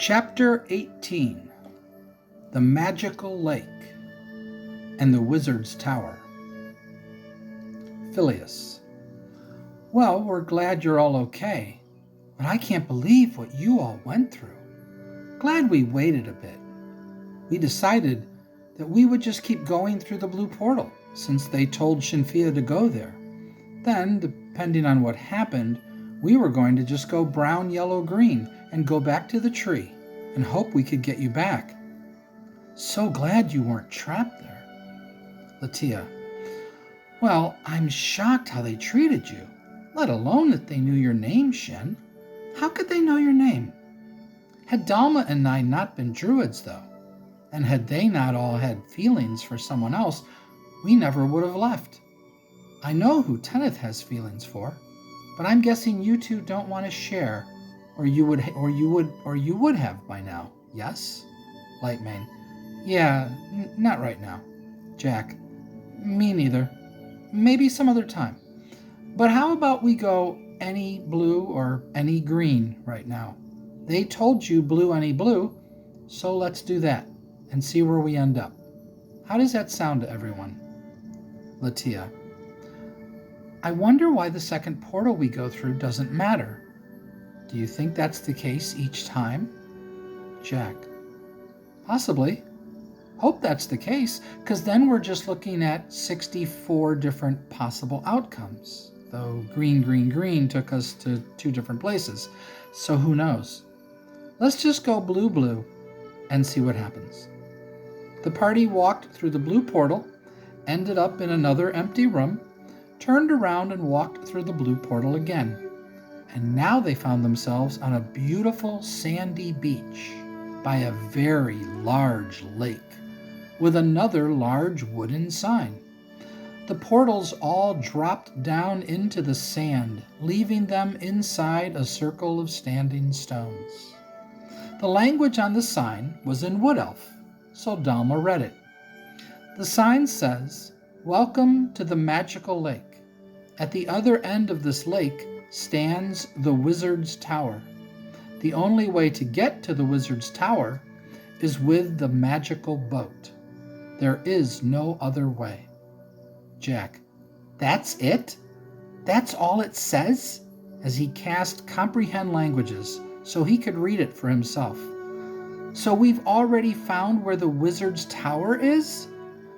Chapter 18, The Magical Lake and the Wizard's Tower. Phileas. Well, we're glad you're all okay, but I can't believe what you all went through. Glad we waited a bit. We decided that we would just keep going through the blue portal, since they told Shinfia to go there. Then, depending on what happened, we were going to just go brown, yellow, green and go back to the tree and hope we could get you back. So glad you weren't trapped there. Latia. Well, I'm shocked how they treated you, let alone that they knew your name, Shin. How could they know your name? Had Dalma and I not been druids, though, and had they not all had feelings for someone else, we never would have left. I know who Tenneth has feelings for, but I'm guessing you two don't want to share, or you would have by now. Yes? Lightmane. Yeah, not right now. Jack. Me neither. Maybe some other time. But how about we go any blue or any green right now? They told you blue any blue, so let's do that and see where we end up. How does that sound to everyone? Latia. I wonder why the second portal we go through doesn't matter. Do you think that's the case each time? Jack. Possibly. Hope that's the case, because then we're just looking at 64 different possible outcomes, though green, green, green took us to 2 different places, so who knows? Let's just go blue, blue, and see what happens. The party walked through the blue portal, ended up in another empty room, turned around and walked through the blue portal again. And now they found themselves on a beautiful sandy beach by a very large lake with another large wooden sign. The portals all dropped down into the sand, leaving them inside a circle of standing stones. The language on the sign was in Wood Elf, so Dalma read it. The sign says, "Welcome to the magical lake. At the other end of this lake stands the Wizard's Tower. The only way to get to the Wizard's Tower is with the magical boat. There is no other way." Jack. That's it? That's all it says? As he cast Comprehend Languages so he could read it for himself. So we've already found where the Wizard's Tower is?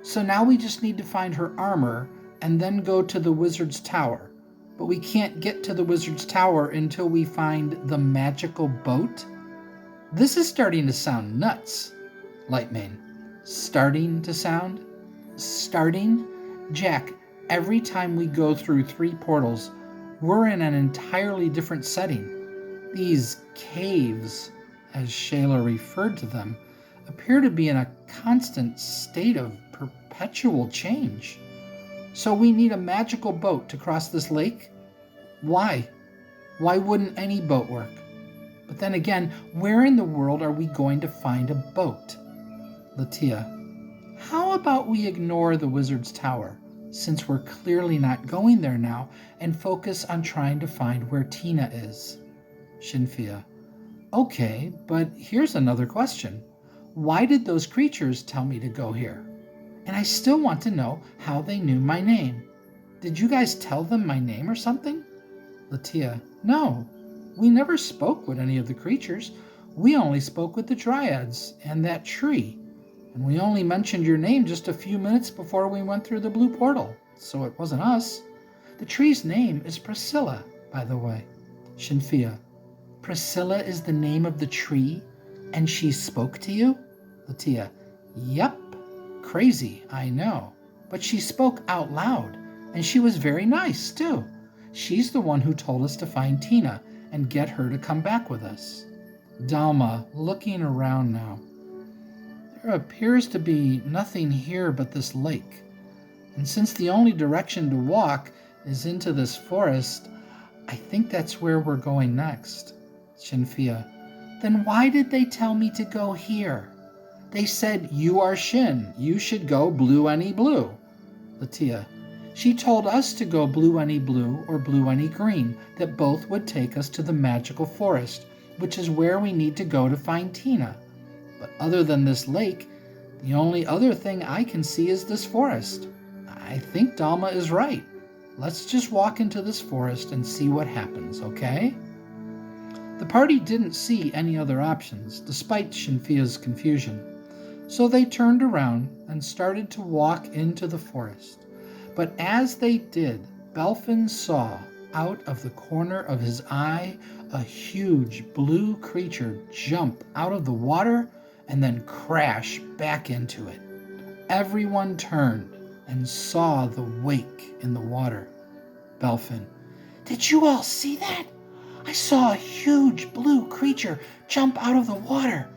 So now we just need to find her armor and then go to the Wizard's Tower. But we can't get to the Wizard's Tower until we find the magical boat? This is starting to sound nuts. Lightmane. Starting to sound? Starting? Jack, every time we go through 3 portals, we're in an entirely different setting. These caves, as Shayla referred to them, appear to be in a constant state of perpetual change. So we need a magical boat to cross this lake? Why? Why wouldn't any boat work? But then again, where in the world are we going to find a boat? Latia. How about we ignore the Wizard's Tower, since we're clearly not going there now, and focus on trying to find where Tina is? Shinfia. Okay, but here's another question. Why did those creatures tell me to go here? And I still want to know how they knew my name. Did you guys tell them my name or something? Latia. No, we never spoke with any of the creatures. We only spoke with the dryads and that tree. And we only mentioned your name just a few minutes before we went through the blue portal, so it wasn't us. The tree's name is Priscilla, by the way. Shinfia. Priscilla is the name of the tree, and she spoke to you? Latia, Yep, crazy, I know. But she spoke out loud, and she was very nice, too. She's the one who told us to find Tina and get her to come back with us. Dalma, looking around now. There appears to be nothing here but this lake. And since the only direction to walk is into this forest, I think that's where we're going next. Shinfia, then why did they tell me to go here? They said, you are Shin. You should go blue any blue. Latia, she told us to go blue any blue or blue any green, that both would take us to the magical forest, which is where we need to go to find Tina. But other than this lake, the only other thing I can see is this forest. I think Dalma is right. Let's just walk into this forest and see what happens, okay? The party didn't see any other options, despite Shinfia's confusion. So they turned around and started to walk into the forest. But as they did, Belfin saw, out of the corner of his eye, a huge blue creature jump out of the water and then crash back into it. Everyone turned and saw the wake in the water. Belfin, did you all see that? I saw a huge blue creature jump out of the water.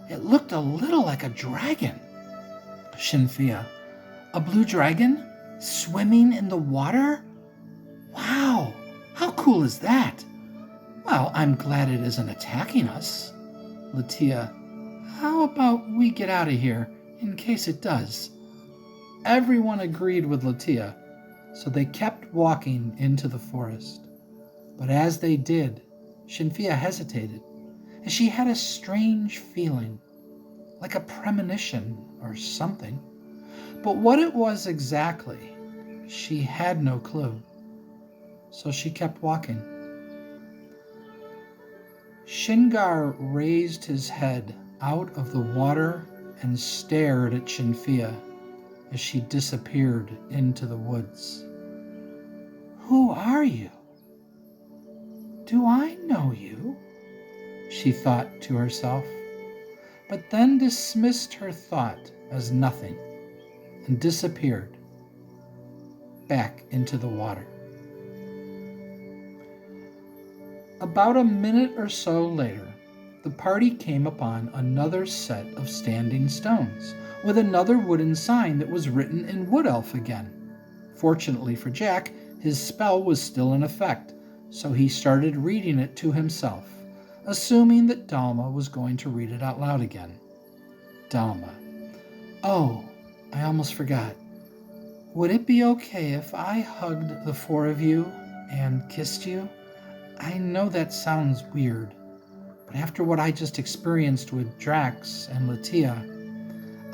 It looked a little like a dragon. Shinfia, a blue dragon? Swimming in the water? Wow, how cool is that? Well, I'm glad it isn't attacking us. Latia, how about we get out of here in case it does? Everyone agreed with Latia, so they kept walking into the forest. But as they did, Shinfia hesitated, and she had a strange feeling, like a premonition or something. But what it was exactly, she had no clue. So she kept walking. Shingar raised his head out of the water and stared at Shinfia as she disappeared into the woods. Who are you? Do I know you? She thought to herself, but then dismissed her thought as nothing and disappeared back into the water. About a minute or so later, the party came upon another set of standing stones with another wooden sign that was written in Wood Elf again. Fortunately for Jack, his spell was still in effect, so he started reading it to himself, assuming that Dalma was going to read it out loud again. Dalma, oh, I almost forgot. Would it be okay if I hugged the four of you and kissed you? I know that sounds weird, but after what I just experienced with Drax and Latia,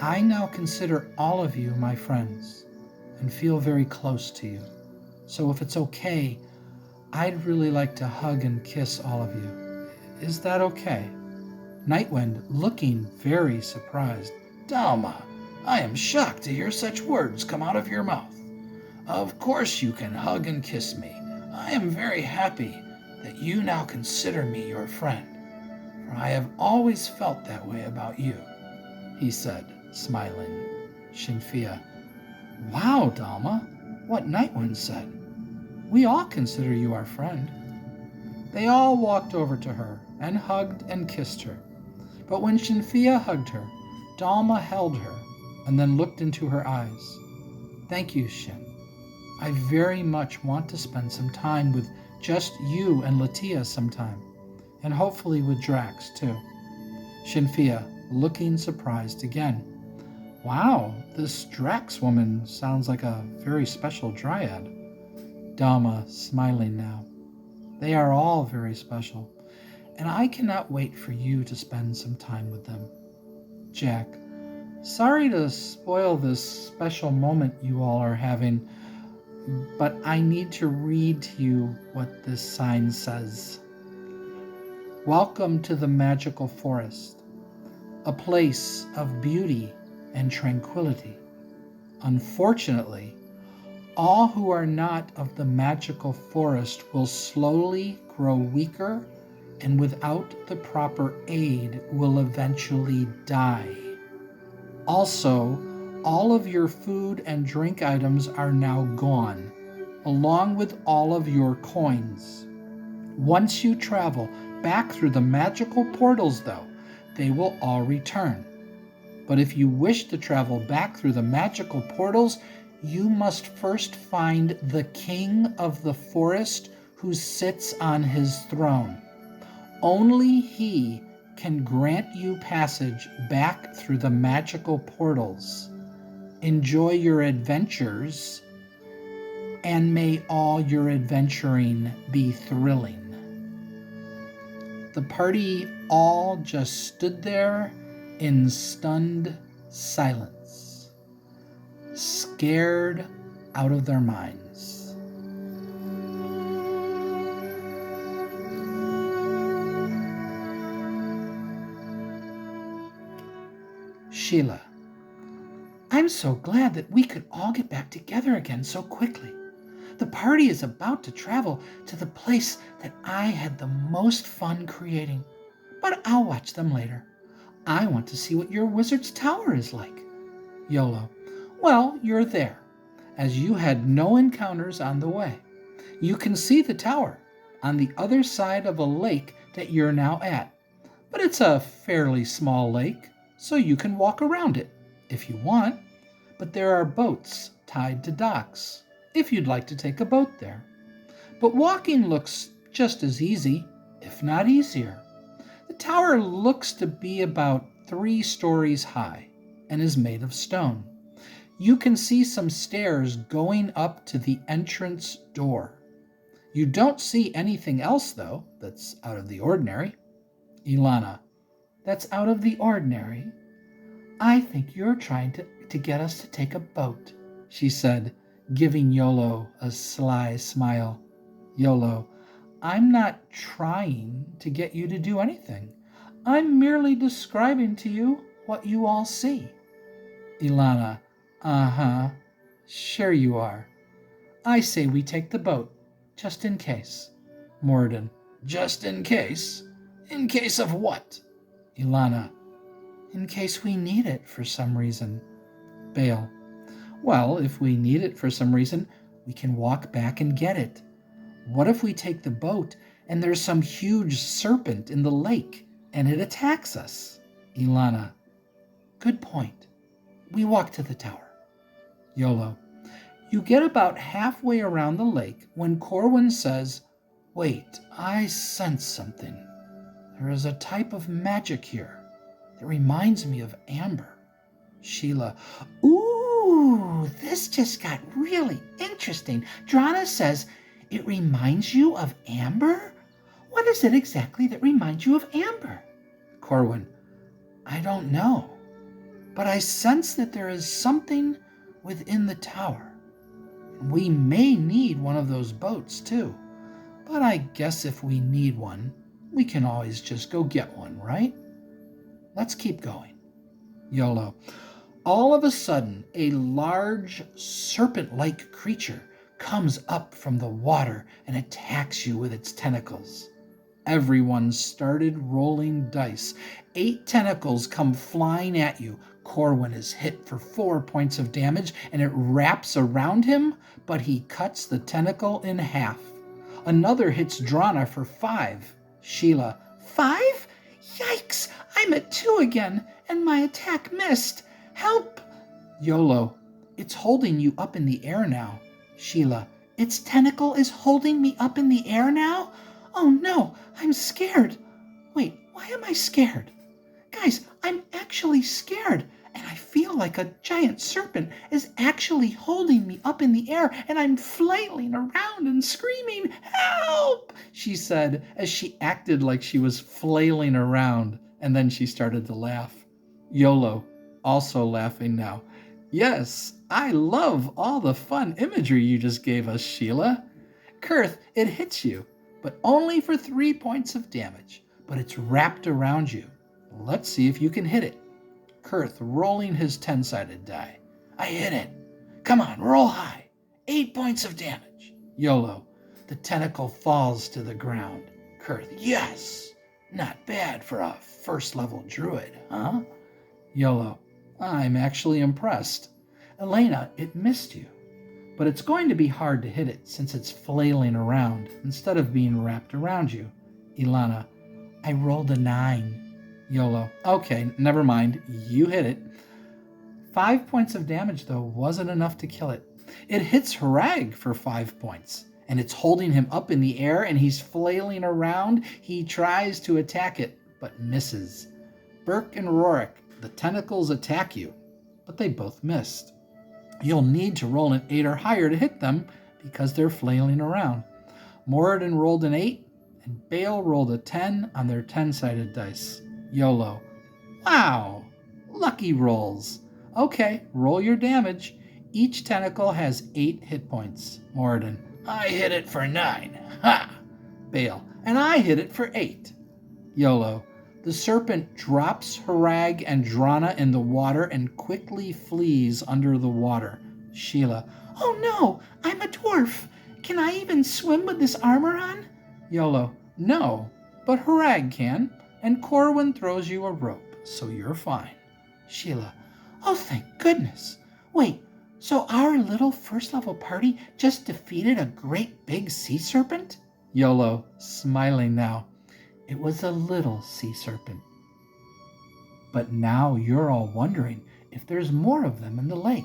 I now consider all of you my friends and feel very close to you. So if it's okay, I'd really like to hug and kiss all of you. Is that okay? Nightwind, looking very surprised. Dalma, I am shocked to hear such words come out of your mouth. Of course you can hug and kiss me. I am very happy that you now consider me your friend, for I have always felt that way about you, he said, smiling. Shinfia, wow, Dalma, what Nightwind said. We all consider you our friend. They all walked over to her and hugged and kissed her. But when Shinfia hugged her, Dalma held her and then looked into her eyes. Thank you, Shin. I very much want to spend some time with just you and Latia sometime, and hopefully with Drax too. Shinfia, looking surprised again. Wow, this Drax woman sounds like a very special dryad. Dalma, smiling now. They are all very special, and I cannot wait for you to spend some time with them. Jack, sorry to spoil this special moment you all are having, but I need to read to you what this sign says. Welcome to the magical forest, a place of beauty and tranquility. Unfortunately, all who are not of the magical forest will slowly grow weaker and without the proper aid will eventually die. Also, all of your food and drink items are now gone, along with all of your coins. Once you travel back through the magical portals, though, they will all return. But if you wish to travel back through the magical portals, you must first find the king of the forest who sits on his throne. Only he can grant you passage back through the magical portals. Enjoy your adventures, and may all your adventuring be thrilling. The party all just stood there in stunned silence, scared out of their minds. Sheila: I'm so glad that we could all get back together again so quickly. The party is about to travel to the place that I had the most fun creating, but I'll watch them later. I want to see what your wizard's tower is like. Yolo: Well, you're there, as you had no encounters on the way. You can see the tower on the other side of a lake that you're now at, but it's a fairly small lake, so you can walk around it if you want, but there are boats tied to docks if you'd like to take a boat there. But walking looks just as easy, if not easier. The tower looks to be about 3 stories high and is made of stone. You can see some stairs going up to the entrance door. You don't see anything else, though, that's out of the ordinary. Ilana: That's out of the ordinary? I think you're trying to get us to take a boat, she said, giving Yolo a sly smile. Yolo: I'm not trying to get you to do anything. I'm merely describing to you what you all see. Ilana: Uh-huh. Sure you are. I say we take the boat, just in case. Morden: Just in case? In case of what? Ilana: In case we need it for some reason. Bale: Well, if we need it for some reason, we can walk back and get it. What if we take the boat and there's some huge serpent in the lake and it attacks us? Ilana: Good point. We walk to the tower. Yolo: You get about halfway around the lake when Corwin says, Wait, I sense something. There is a type of magic here that reminds me of amber. Sheila: Ooh, this just got really interesting. Drana says it reminds you of amber? What is it exactly that reminds you of amber? Corwin: I don't know, but I sense that there is something within the tower. We may need one of those boats too, but I guess if we need one, we can always just go get one, right? Let's keep going. Yolo: All of a sudden, a large serpent-like creature comes up from the water and attacks you with its tentacles. Everyone started rolling dice. 8 tentacles come flying at you. Corwin is hit for 4 points of damage, and it wraps around him, but he cuts the tentacle in half. Another hits Drana for 5. Sheila: 5? Yikes! I'm at 2 again, and my attack missed. Help! Yolo: It's holding you up in the air now. Sheila: Its tentacle is holding me up in the air now? Oh no, I'm scared. Wait, why am I scared? Guys, I'm actually scared, and I feel like a giant serpent is actually holding me up in the air, and I'm flailing around and screaming, Help! She said as she acted like she was flailing around, and then she started to laugh. Yolo, also laughing now: Yes, I love all the fun imagery you just gave us, Sheila. Kurth, it hits you, but only for 3 points of damage, but it's wrapped around you. Let's see if you can hit it. Kurth, rolling his 10-sided die. I hit it. Come on, roll high. 8 points of damage. Yolo, the tentacle falls to the ground. Kurth: Yes, not bad for a first-level druid, huh? Yolo: I'm actually impressed. Elena, it missed you. But it's going to be hard to hit it since it's flailing around instead of being wrapped around you. Ilana, I rolled a 9. Yolo, okay, never mind. You hit it. 5 points of damage, though, wasn't enough to kill it. It hits Harag for 5 points, and it's holding him up in the air, and he's flailing around. He tries to attack it, but misses. Burke and Rorik, the tentacles attack you, but they both missed. You'll need to roll an 8 or higher to hit them because they're flailing around. Moradin rolled an 8, and Bale rolled a 10 on their 10-sided dice. YOLO. Wow! Lucky rolls. Okay, roll your damage. Each tentacle has 8 hit points. Moradin. I hit it for 9. Ha! Bale. And I hit it for 8. YOLO. The serpent drops Harag and Drana in the water and quickly flees under the water. Sheila. Oh no, I'm a dwarf. Can I even swim with this armor on? YOLO. No, but Harag can, and Corwin throws you a rope, so you're fine. Sheila. Oh, thank goodness. Wait, so our little first-level party just defeated a great big sea serpent? YOLO, smiling now. It was a little sea serpent. But now you're all wondering if there's more of them in the lake.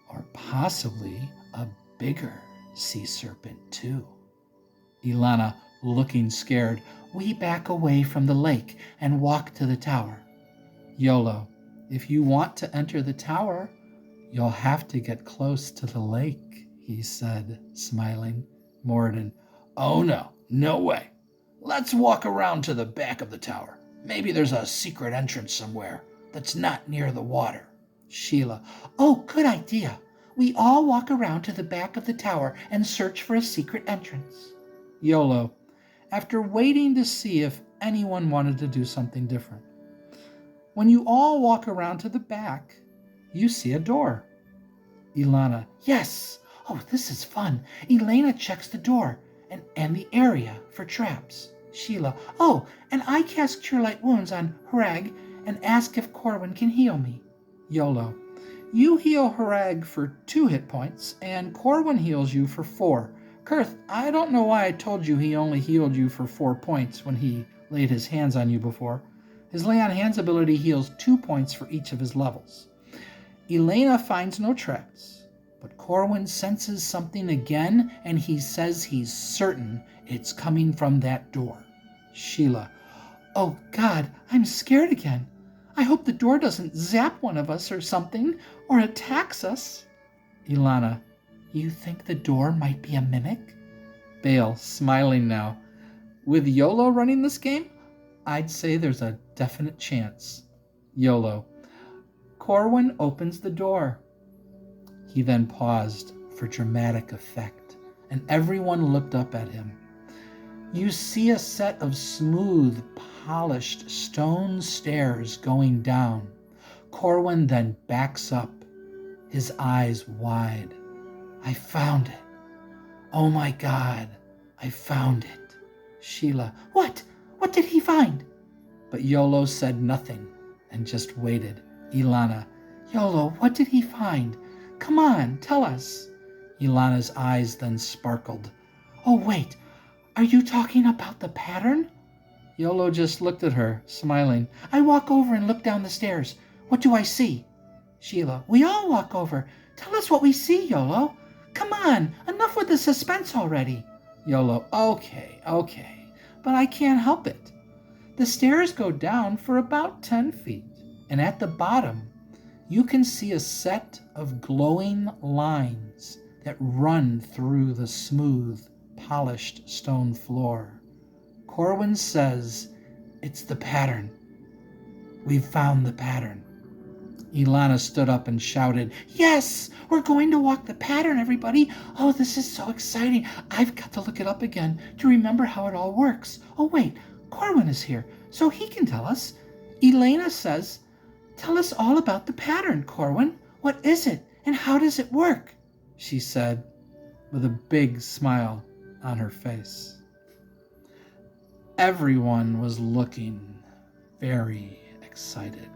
Or possibly a bigger sea serpent, too. Ilana, looking scared, we back away from the lake and walk to the tower. YOLO, if you want to enter the tower, you'll have to get close to the lake, he said, smiling. Moradin, oh no, no way. Let's walk around to the back of the tower. Maybe there's a secret entrance somewhere that's not near the water. Sheila, oh, good idea. We all walk around to the back of the tower and search for a secret entrance. YOLO, after waiting to see if anyone wanted to do something different. When you all walk around to the back, you see a door. Ilana, yes. Oh, this is fun. Elena checks the door and the area for traps. Sheila, oh, and I cast Cure Light Wounds on Harag and ask if Corwin can heal me. YOLO, you heal Harag for 2 hit points, and Corwin heals you for 4. Kurth, I don't know why I told you he only healed you for 4 points when he laid his hands on you before. His Lay on Hands ability heals 2 points for each of his levels. Elena finds no traps, but Corwin senses something again, and he says he's certain it's coming from that door. Sheila, oh God, I'm scared again. I hope the door doesn't zap one of us or something, or attacks us. Ilana, you think the door might be a mimic? Bale, smiling now. With YOLO running this game, I'd say there's a definite chance. YOLO. Corwin opens the door. He then paused for dramatic effect, and everyone looked up at him. You see a set of smooth, polished stone stairs going down. Corwin then backs up, his eyes wide. I found it. Oh my God, I found it. Sheila, what? What did he find? But YOLO said nothing and just waited. Ilana, YOLO, what did he find? Come on, tell us. Ilana's eyes then sparkled. Oh, wait, are you talking about the pattern? YOLO just looked at her, smiling. I walk over and look down the stairs. What do I see? Sheila, we all walk over. Tell us what we see, YOLO. Come on, enough with the suspense already. YOLO, okay, but I can't help it. The stairs go down for about 10 feet, and at the bottom, you can see a set of glowing lines that run through the smooth, polished stone floor. Corwin says, it's the pattern. We've found the pattern. Ilana stood up and shouted, yes, we're going to walk the pattern, everybody. Oh, this is so exciting. I've got to look it up again to remember how it all works. Oh, wait, Corwin is here, so he can tell us. Elena says, tell us all about the pattern, Corwin. What is it, and how does it work? She said, with a big smile on her face. Everyone was looking very excited.